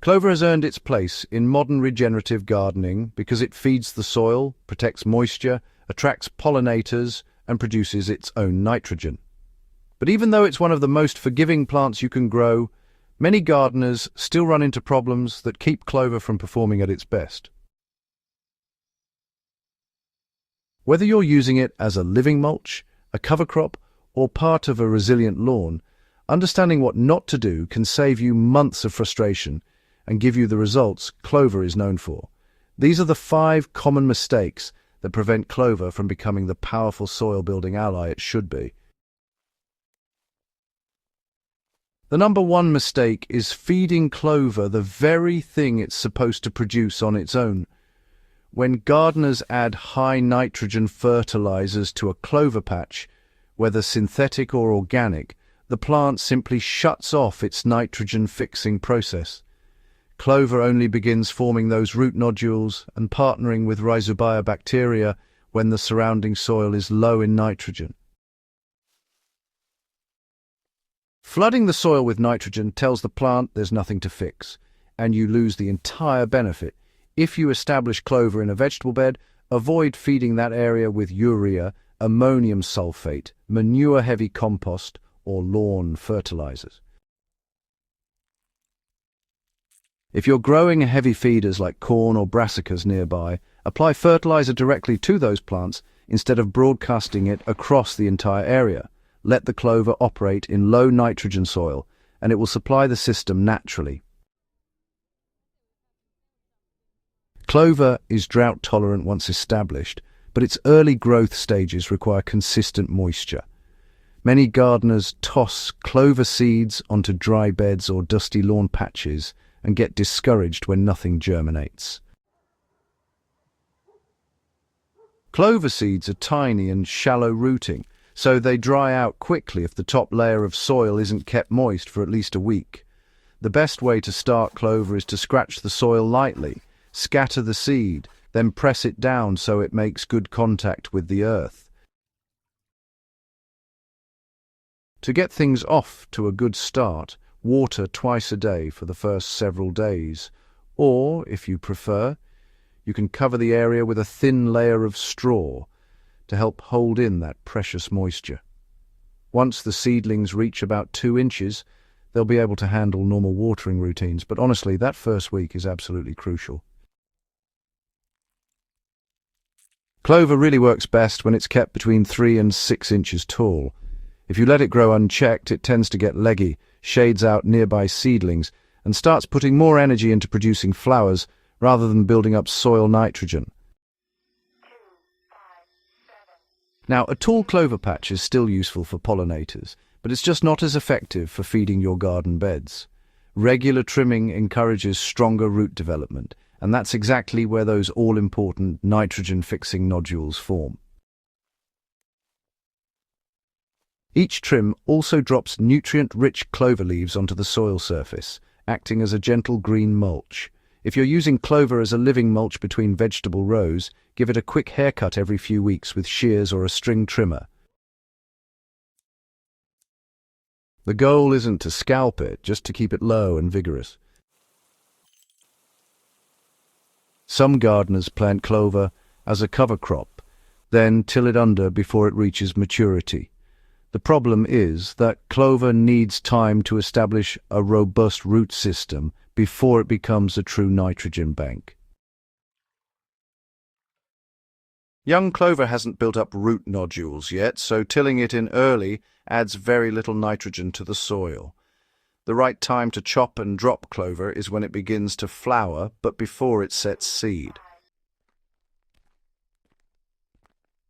Clover has earned its place in modern regenerative gardening because it feeds the soil, protects moisture, attracts pollinators, and produces its own nitrogen. But even though it's one of the most forgiving plants you can grow, many gardeners still run into problems that keep clover from performing at its best. Whether you're using it as a living mulch, a cover crop, or part of a resilient lawn, understanding what not to do can save you months of frustration and give you the results clover is known for. These are the 5 common mistakes that prevent clover from becoming the powerful soil-building ally it should be. The number 1 mistake is feeding clover the very thing it's supposed to produce on its own. When gardeners add high nitrogen fertilizers to a clover patch, whether synthetic or organic, the plant simply shuts off its nitrogen-fixing process. Clover only begins forming those root nodules and partnering with rhizobia bacteria when the surrounding soil is low in nitrogen. Flooding the soil with nitrogen tells the plant there's nothing to fix, and you lose the entire benefit. If you establish clover in a vegetable bed, avoid feeding that area with urea, ammonium sulfate, manure-heavy compost, or lawn fertilizers. If you're growing heavy feeders like corn or brassicas nearby, apply fertilizer directly to those plants instead of broadcasting it across the entire area. Let the clover operate in low nitrogen soil, and it will supply the system naturally. Clover is drought tolerant once established, but its early growth stages require consistent moisture. Many gardeners toss clover seeds onto dry beds or dusty lawn patches and get discouraged when nothing germinates. Clover seeds are tiny and shallow rooting, so they dry out quickly if the top layer of soil isn't kept moist for at least a week. The best way to start clover is to scratch the soil lightly, scatter the seed, then press it down so it makes good contact with the earth. To get things off to a good start, water twice a day for the first several days, or, if you prefer, you can cover the area with a thin layer of straw to help hold in that precious moisture. Once the seedlings reach about 2 inches, they'll be able to handle normal watering routines, but honestly, that first week is absolutely crucial. Clover really works best when it's kept between 3 and 6 inches tall. If you let it grow unchecked, it tends to get leggy, shades out nearby seedlings, and starts putting more energy into producing flowers rather than building up soil nitrogen. Now, a tall clover patch is still useful for pollinators, but it's just not as effective for feeding your garden beds. Regular trimming encourages stronger root development, and that's exactly where those all-important nitrogen-fixing nodules form. Each trim also drops nutrient-rich clover leaves onto the soil surface, acting as a gentle green mulch. If you're using clover as a living mulch between vegetable rows, give it a quick haircut every few weeks with shears or a string trimmer. The goal isn't to scalp it, just to keep it low and vigorous. Some gardeners plant clover as a cover crop, then till it under before it reaches maturity. The problem is that clover needs time to establish a robust root system before it becomes a true nitrogen bank. Young clover hasn't built up root nodules yet, so tilling it in early adds very little nitrogen to the soil. The right time to chop and drop clover is when it begins to flower, but before it sets seed.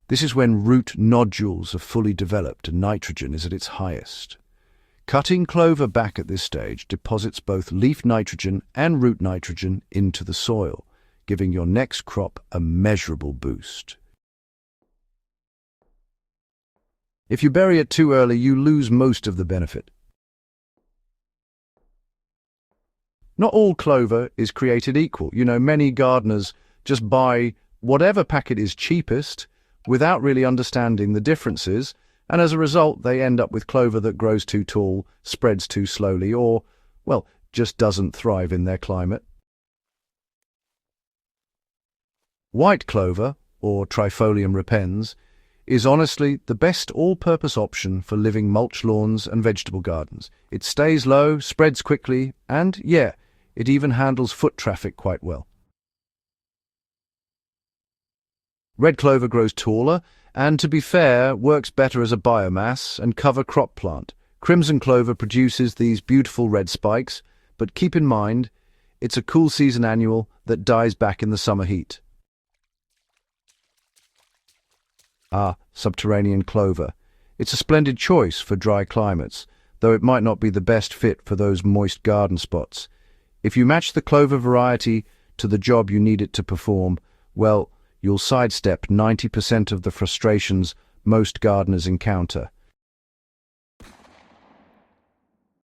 This is when root nodules are fully developed and nitrogen is at its highest. Cutting clover back at this stage deposits both leaf nitrogen and root nitrogen into the soil, giving your next crop a measurable boost. If you bury it too early, you lose most of the benefit. Not all clover is created equal. Many gardeners just buy whatever packet is cheapest without really understanding the differences, and as a result they end up with clover that grows too tall, spreads too slowly, or, just doesn't thrive in their climate. White clover, or Trifolium repens, is honestly the best all-purpose option for living mulch lawns and vegetable gardens. It stays low, spreads quickly, and, yeah, it even handles foot traffic quite well. Red clover grows taller and, to be fair, works better as a biomass and cover crop plant. Crimson clover produces these beautiful red spikes, but keep in mind, it's a cool season annual that dies back in the summer heat. Subterranean clover. It's a splendid choice for dry climates, though it might not be the best fit for those moist garden spots. If you match the clover variety to the job you need it to perform, well, you'll sidestep 90% of the frustrations most gardeners encounter.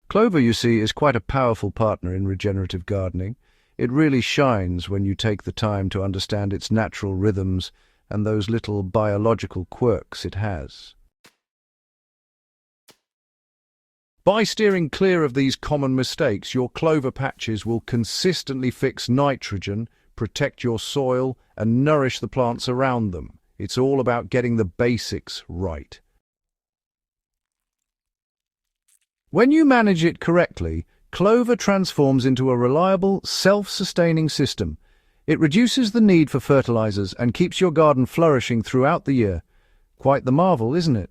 Clover, you see, is quite a powerful partner in regenerative gardening. It really shines when you take the time to understand its natural rhythms and those little biological quirks it has. By steering clear of these common mistakes, your clover patches will consistently fix nitrogen, protect your soil, and nourish the plants around them. It's all about getting the basics right. When you manage it correctly, clover transforms into a reliable, self-sustaining system. It reduces the need for fertilizers and keeps your garden flourishing throughout the year. Quite the marvel, isn't it?